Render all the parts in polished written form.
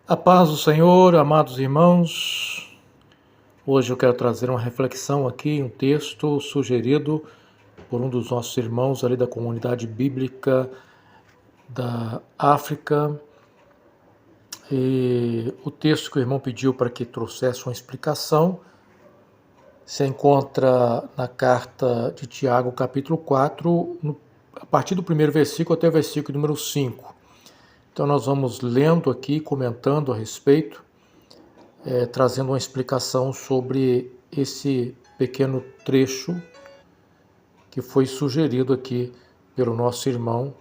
A paz do Senhor, amados irmãos. Hoje eu quero trazer uma reflexão aqui, um texto sugerido por um dos nossos irmãos ali da comunidade bíblica da África. E o texto que o irmão pediu para que trouxesse uma explicação se encontra na carta de Tiago, capítulo 4, a partir do primeiro versículo até o versículo número 5. Então nós vamos lendo aqui, comentando a respeito, trazendo uma explicação sobre esse pequeno trecho que foi sugerido aqui pelo nosso irmão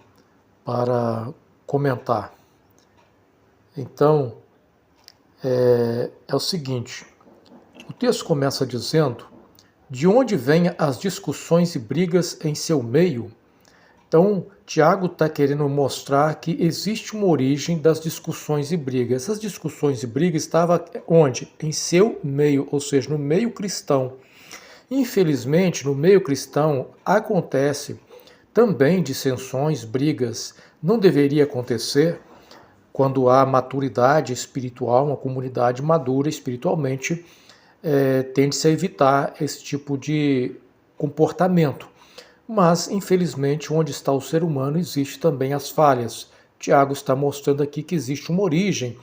para comentar. Então, é o seguinte, o texto começa dizendo: de onde vêm as discussões e brigas em seu meio? Então, Tiago está querendo mostrar que existe uma origem das discussões e brigas. Essas discussões e brigas estavam onde? Em seu meio, ou seja, no meio cristão. Infelizmente, no meio cristão acontece também dissensões, brigas. Não deveria acontecer quando há maturidade espiritual, uma comunidade madura espiritualmente, tende-se a evitar esse tipo de comportamento. Mas, infelizmente, onde está o ser humano, existe também as falhas. Tiago está mostrando aqui que existe uma origem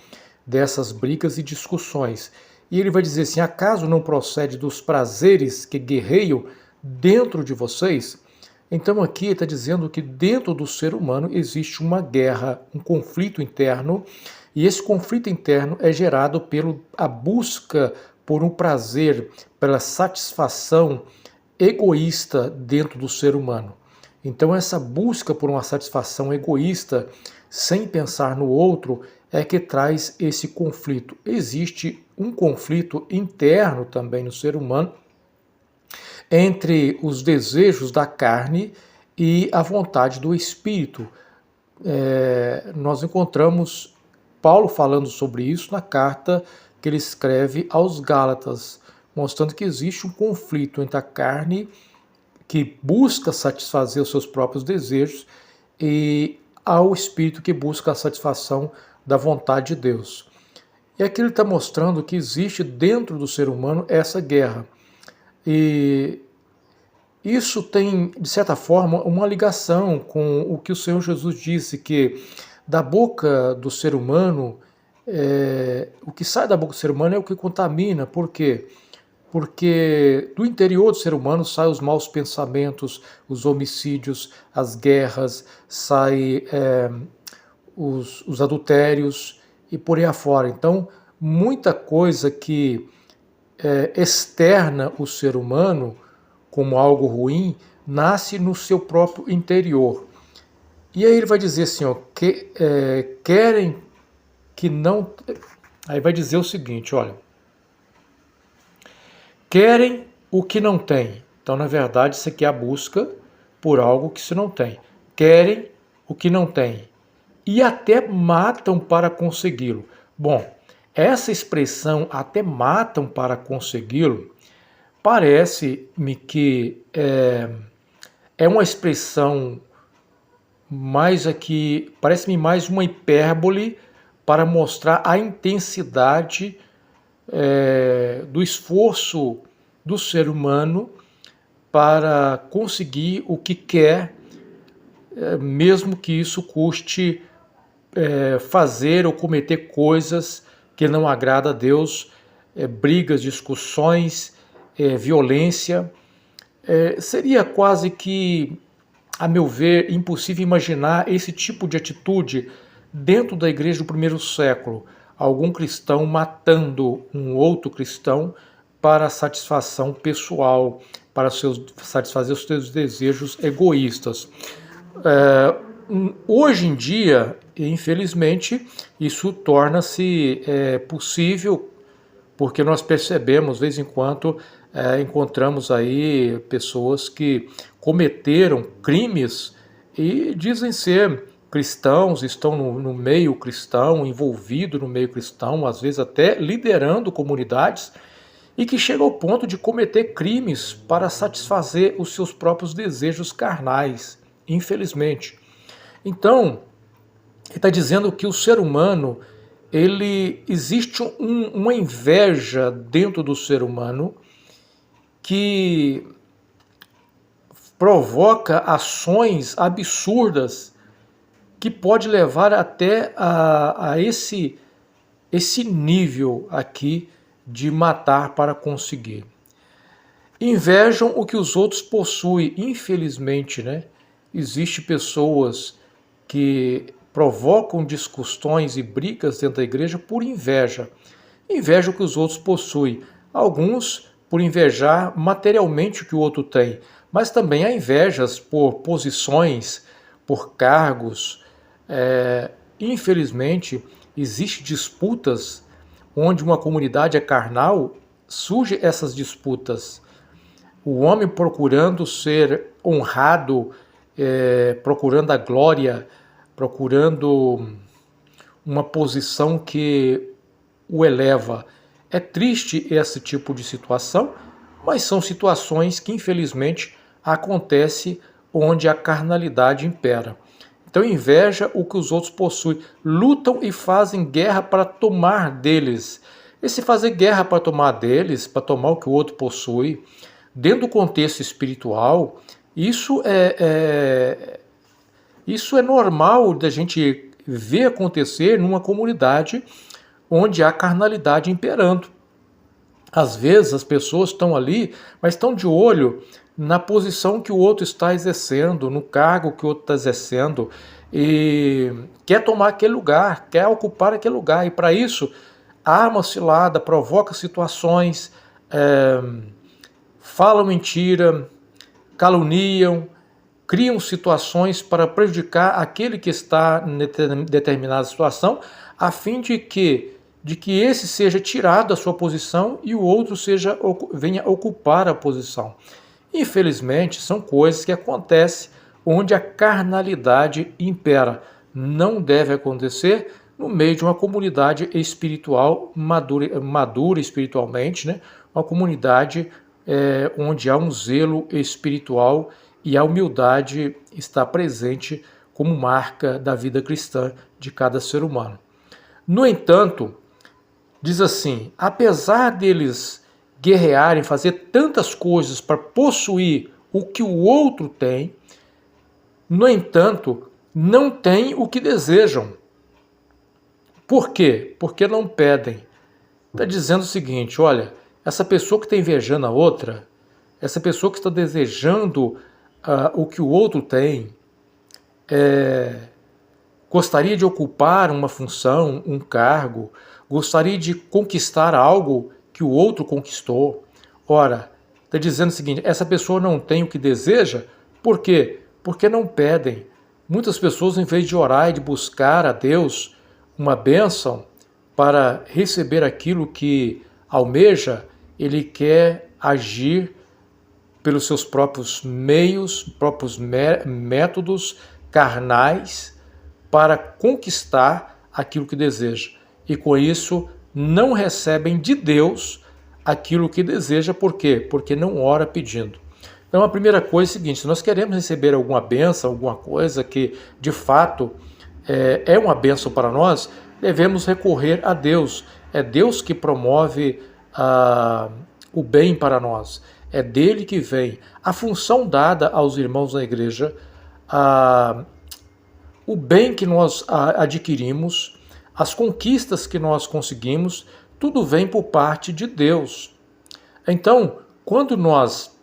dessas brigas e discussões. E ele vai dizer assim: acaso não procede dos prazeres que guerreiam dentro de vocês? Então aqui ele está dizendo que dentro do ser humano existe uma guerra, um conflito interno, e esse conflito interno é gerado pela busca por um prazer, pela satisfação egoísta dentro do ser humano. Então essa busca por uma satisfação egoísta, sem pensar no outro, é que traz esse conflito. Existe um conflito interno também no ser humano entre os desejos da carne e a vontade do espírito. Nós encontramos Paulo falando sobre isso na carta que ele escreve aos Gálatas, mostrando que existe um conflito entre a carne, que busca satisfazer os seus próprios desejos, e ao espírito, que busca a satisfação da vontade de Deus. E aqui ele está mostrando que existe dentro do ser humano essa guerra. E isso tem, de certa forma, uma ligação com o que o Senhor Jesus disse, que da boca do ser humano, o que sai da boca do ser humano é o que contamina. Por quê? Porque do interior do ser humano saem os maus pensamentos, os homicídios, as guerras, saem os adultérios e por aí afora. Então, muita coisa que externa o ser humano como algo ruim, nasce no seu próprio interior. E aí ele vai dizer assim, ó, querem que não... Aí vai dizer o seguinte, olha: querem o que não tem. Então, na verdade, isso aqui é a busca por algo que se não tem. Querem o que não tem. E até matam para consegui-lo. Bom, essa expressão, até matam para consegui-lo, parece-me que é uma expressão mais aqui, parece-me mais uma hipérbole para mostrar a intensidade do esforço do ser humano para conseguir o que quer, mesmo que isso custe fazer ou cometer coisas que não agrada a Deus, brigas, discussões, violência. Seria quase que, a meu ver, impossível imaginar esse tipo de atitude dentro da igreja do primeiro século. Algum cristão matando um outro cristão para satisfação pessoal, para satisfazer os seus desejos egoístas. Hoje em dia, infelizmente, isso torna-se possível, porque nós percebemos, de vez em quando, encontramos aí pessoas que cometeram crimes e dizem ser cristãos, estão no meio cristão, envolvidos no meio cristão, às vezes até liderando comunidades, e que chegam ao ponto de cometer crimes para satisfazer os seus próprios desejos carnais, infelizmente. Então, ele está dizendo que o ser humano existe uma inveja dentro do ser humano que provoca ações absurdas que pode levar até a esse nível aqui de matar para conseguir. Invejam o que os outros possuem, infelizmente, né? Existem pessoas que provocam discussões e brigas dentro da igreja por inveja. Inveja o que os outros possuem. Alguns por invejar materialmente o que o outro tem, mas também há invejas por posições, por cargos. Infelizmente, existem disputas onde uma comunidade é carnal, surgem essas disputas. O homem procurando ser honrado, procurando a glória, procurando uma posição que o eleva. É triste esse tipo de situação, mas são situações que infelizmente acontecem onde a carnalidade impera. Então inveja o que os outros possuem, lutam e fazem guerra para tomar deles. Esse fazer guerra para tomar deles, para tomar o que o outro possui, dentro do contexto espiritual, isso é normal da gente ver acontecer numa comunidade onde há carnalidade imperando. Às vezes as pessoas estão ali, mas estão de olho na posição que o outro está exercendo, no cargo que o outro está exercendo, e quer tomar aquele lugar, quer ocupar aquele lugar, e para isso arma cilada, provoca situações, falam mentira, caluniam, criam situações para prejudicar aquele que está em determinada situação, a fim de que esse seja tirado da sua posição e o outro venha ocupar a posição. Infelizmente, são coisas que acontecem onde a carnalidade impera. Não deve acontecer no meio de uma comunidade espiritual madura espiritualmente, né? Uma comunidade onde há um zelo espiritual e a humildade está presente como marca da vida cristã de cada ser humano. No entanto, diz assim, apesar deles guerrearem, fazer tantas coisas para possuir o que o outro tem, no entanto, não têm o que desejam. Por quê? Porque não pedem. Está dizendo o seguinte, olha, essa pessoa que está invejando a outra, essa pessoa que está desejando o que o outro tem, gostaria de ocupar uma função, um cargo, gostaria de conquistar algo que o outro conquistou. Ora, está dizendo o seguinte, essa pessoa não tem o que deseja, por quê? Porque não pedem. Muitas pessoas, em vez de orar e de buscar a Deus uma bênção para receber aquilo que almeja, ele quer agir pelos seus próprios meios, próprios métodos carnais para conquistar aquilo que deseja. E com isso não recebem de Deus aquilo que deseja. Por quê? Porque não ora pedindo. Então a primeira coisa é a seguinte, se nós queremos receber alguma bênção, alguma coisa que de fato é uma bênção para nós, devemos recorrer a Deus. É Deus que promove o bem para nós. É dele que vem a função dada aos irmãos na igreja, o bem que nós adquirimos, as conquistas que nós conseguimos, tudo vem por parte de Deus. Então, quando nós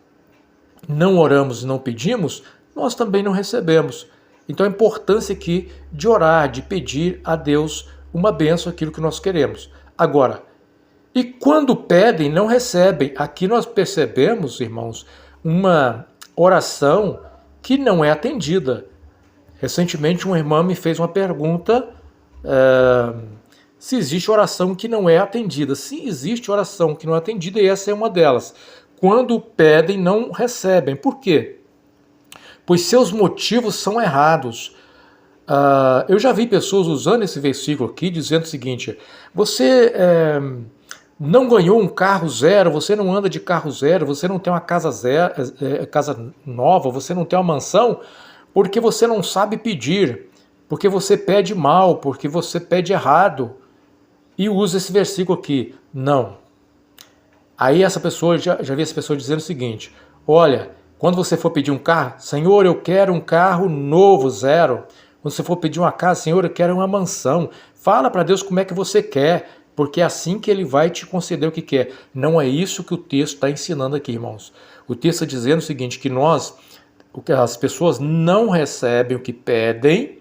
não oramos e não pedimos, nós também não recebemos. Então a importância aqui de orar, de pedir a Deus uma bênção, aquilo que nós queremos. Agora, e quando pedem, não recebem. Aqui nós percebemos, irmãos, uma oração que não é atendida. Recentemente uma irmã me fez uma pergunta se existe oração que não é atendida. Sim, existe oração que não é atendida e essa é uma delas. Quando pedem, não recebem. Por quê? Pois seus motivos são errados. Eu já vi pessoas usando esse versículo aqui, dizendo o seguinte, você não ganhou um carro zero, você não anda de carro zero, você não tem uma casa casa nova, você não tem uma mansão, porque você não sabe pedir, porque você pede mal, porque você pede errado. e usa esse versículo aqui, não. Aí essa pessoa, já vi essa pessoa dizendo o seguinte, olha, quando você for pedir um carro, Senhor, eu quero um carro novo, zero. Quando você for pedir uma casa, Senhor, eu quero uma mansão. Fala para Deus como é que você quer, porque é assim que Ele vai te conceder o que quer. Não é isso que o texto está ensinando aqui, irmãos. O texto está dizendo o seguinte, que as pessoas não recebem o que pedem,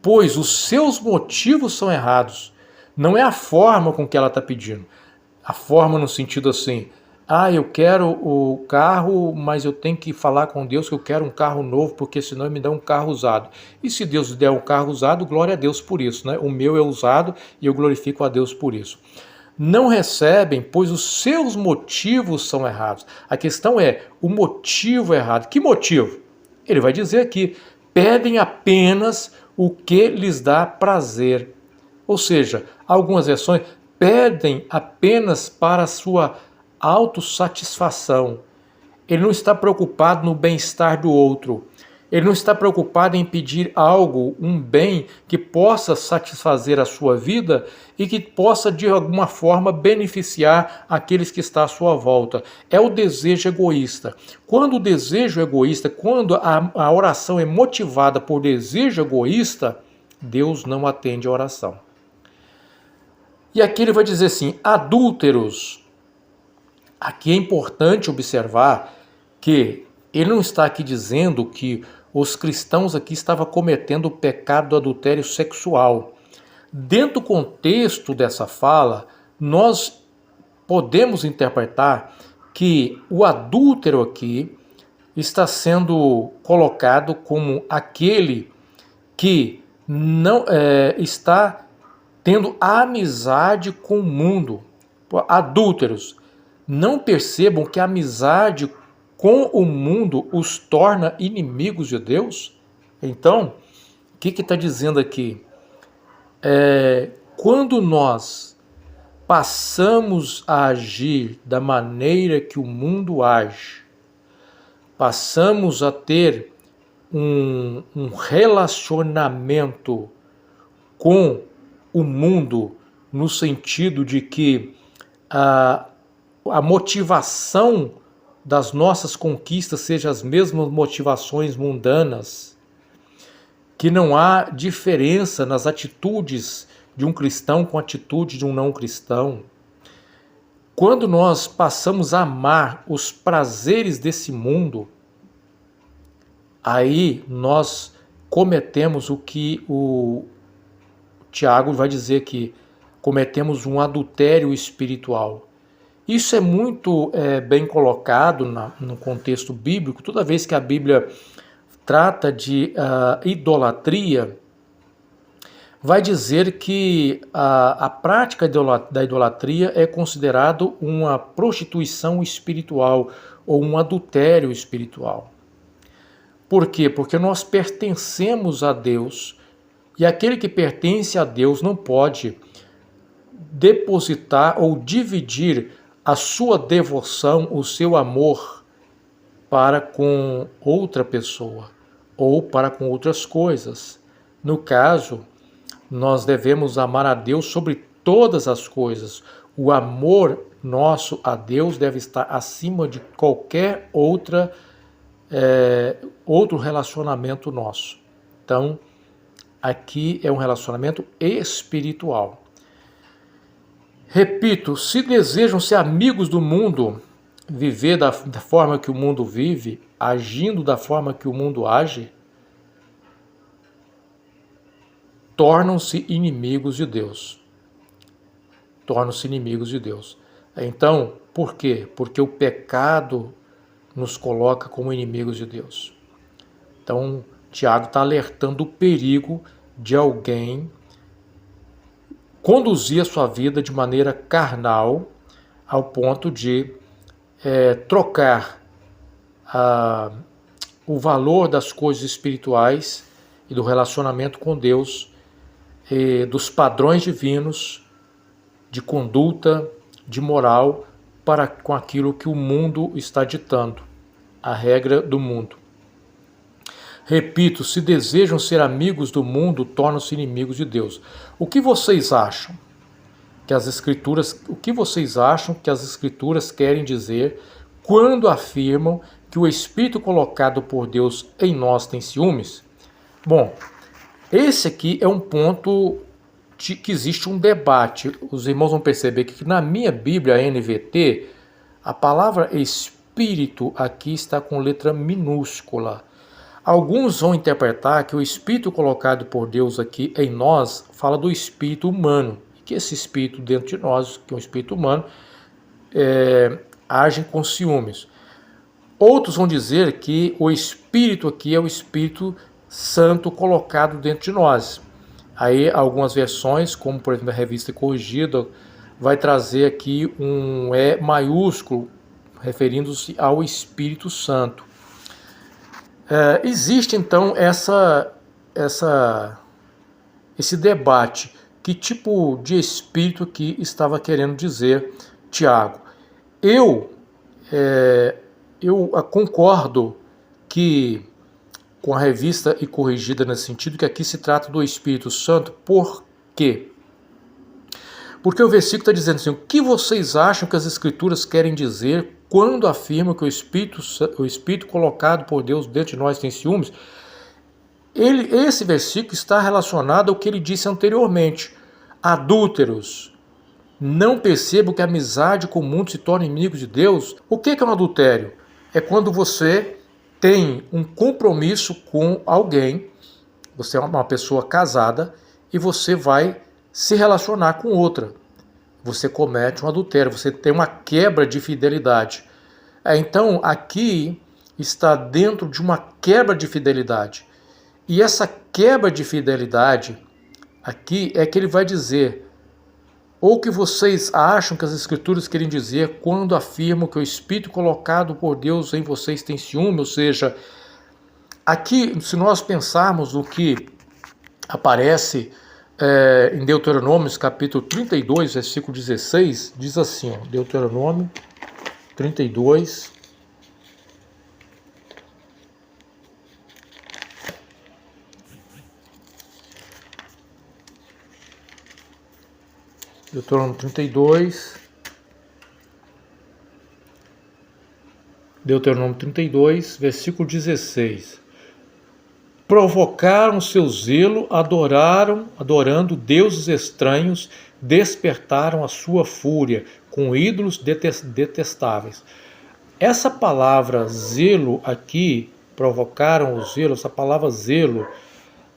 pois os seus motivos são errados. Não é a forma com que ela está pedindo. A forma no sentido assim, eu quero o carro, mas eu tenho que falar com Deus que eu quero um carro novo, porque senão ele me dá um carro usado. E se Deus lhe der um carro usado, glória a Deus por isso, né? O meu é usado e eu glorifico a Deus por isso. Não recebem, pois os seus motivos são errados. A questão é, o motivo é errado. Que motivo? Ele vai dizer aqui, pedem apenas o que lhes dá prazer. Ou seja, algumas versões pedem apenas para a sua autossatisfação. Ele não está preocupado no bem-estar do outro. Ele não está preocupado em pedir algo, um bem que possa satisfazer a sua vida e que possa de alguma forma beneficiar aqueles que estão à sua volta. É o desejo egoísta. Quando o desejo é egoísta, quando a oração é motivada por desejo egoísta, Deus não atende a oração. E aqui ele vai dizer assim, adúlteros. Aqui é importante observar que ele não está aqui dizendo que os cristãos aqui estavam cometendo o pecado do adultério sexual. Dentro do contexto dessa fala, nós podemos interpretar que o adúltero aqui está sendo colocado como aquele que não está tendo amizade com o mundo. Adúlteros, não percebam que a amizade com o mundo os torna inimigos de Deus? Então, o que está dizendo aqui? Quando nós passamos a agir da maneira que o mundo age, passamos a ter um relacionamento com o mundo, no sentido de que a motivação das nossas conquistas seja as mesmas motivações mundanas, que não há diferença nas atitudes de um cristão com a atitude de um não cristão. Quando nós passamos a amar os prazeres desse mundo, aí nós cometemos o que o Tiago vai dizer aqui, cometemos um adultério espiritual. Isso é muito bem colocado no contexto bíblico. Toda vez que a Bíblia trata de idolatria, vai dizer que a prática da idolatria é considerado uma prostituição espiritual ou um adultério espiritual. Por quê? Porque nós pertencemos a Deus e aquele que pertence a Deus não pode depositar ou dividir a sua devoção, o seu amor para com outra pessoa ou para com outras coisas. No caso, nós devemos amar a Deus sobre todas as coisas. O amor nosso a Deus deve estar acima de qualquer outro relacionamento nosso. Então, aqui é um relacionamento espiritual. Repito, se desejam ser amigos do mundo, viver da forma que o mundo vive, agindo da forma que o mundo age, tornam-se inimigos de Deus. Tornam-se inimigos de Deus. Então, por quê? Porque o pecado nos coloca como inimigos de Deus. Então, Tiago está alertando o perigo de alguém conduzir a sua vida de maneira carnal ao ponto de trocar o valor das coisas espirituais e do relacionamento com Deus, dos padrões divinos, de conduta, de moral, com aquilo que o mundo está ditando, a regra do mundo. Repito, se desejam ser amigos do mundo, tornam-se inimigos de Deus. O que vocês acham? que as Escrituras, o que vocês acham que as Escrituras querem dizer quando afirmam que o Espírito colocado por Deus em nós tem ciúmes? Bom, esse aqui é um ponto de que existe um debate. Os irmãos vão perceber que na minha Bíblia, a NVT, a palavra Espírito aqui está com letra minúscula. Alguns vão interpretar que o Espírito colocado por Deus aqui em nós fala do Espírito humano, que esse Espírito dentro de nós, que é um Espírito humano, age com ciúmes. Outros vão dizer que o Espírito aqui é o Espírito Santo colocado dentro de nós. Aí algumas versões, como por exemplo a Revista Corrigida, vai trazer aqui um E maiúsculo, referindo-se ao Espírito Santo. Existe então esse debate. Que tipo de espírito que estava querendo dizer Tiago? Eu concordo que com a Revista e Corrigida nesse sentido, que aqui se trata do Espírito Santo. Por quê? Porque o versículo está dizendo assim: o que vocês acham que as Escrituras querem dizer quando afirmam que o Espírito colocado por Deus dentro de nós tem ciúmes? Esse versículo está relacionado ao que ele disse anteriormente. Adúlteros, não percebam que a amizade com o mundo se torna inimigo de Deus? O que é um adultério? É quando você tem um compromisso com alguém, você é uma pessoa casada e você vai se relacionar com outra. Você comete um adultério, você tem uma quebra de fidelidade. Então, aqui está dentro de uma quebra de fidelidade. E essa quebra de fidelidade, aqui é que ele vai dizer, ou que vocês acham que as Escrituras querem dizer quando afirmam que o Espírito colocado por Deus em vocês tem ciúme, ou seja, aqui, se nós pensarmos no que aparece em Deuteronômio, capítulo 32, versículo 16, diz assim, Deuteronômio 32, Deuteronômio 32, versículo 16. Provocaram seu zelo, adorando deuses estranhos, despertaram a sua fúria com ídolos detestáveis. Essa palavra zelo aqui, provocaram o zelo, essa palavra zelo,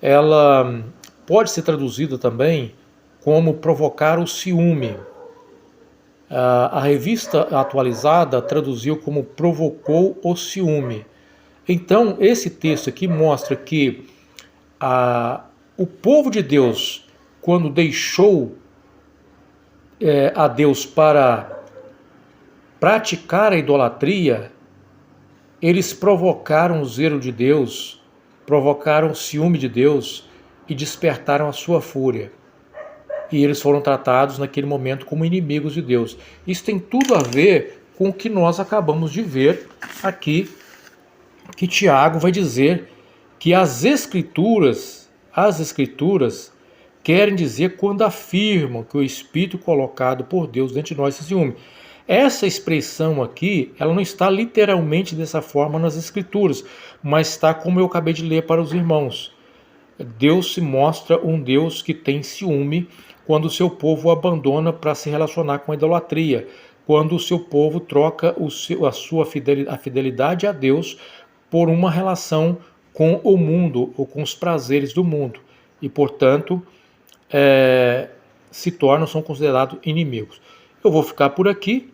ela pode ser traduzida também como provocar o ciúme. A Revista Atualizada traduziu como provocou o ciúme. Então, esse texto aqui mostra que o povo de Deus, quando deixou a Deus para praticar a idolatria, eles provocaram o zelo de Deus, provocaram o ciúme de Deus e despertaram a sua fúria. E eles foram tratados naquele momento como inimigos de Deus. Isso tem tudo a ver com o que nós acabamos de ver aqui, que Tiago vai dizer que as Escrituras querem dizer quando afirmam que o Espírito colocado por Deus dentro de nós é ciúme. Essa expressão aqui, ela não está literalmente dessa forma nas Escrituras, mas está como eu acabei de ler para os irmãos. Deus se mostra um Deus que tem ciúme quando o seu povo o abandona para se relacionar com a idolatria, quando o seu povo troca a fidelidade a Deus por uma relação com o mundo ou com os prazeres do mundo e, portanto, são considerados inimigos. Eu vou ficar por aqui,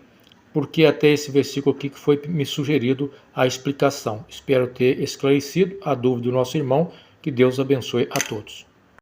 porque até esse versículo aqui que foi me sugerido a explicação. Espero ter esclarecido a dúvida do nosso irmão. Que Deus abençoe a todos.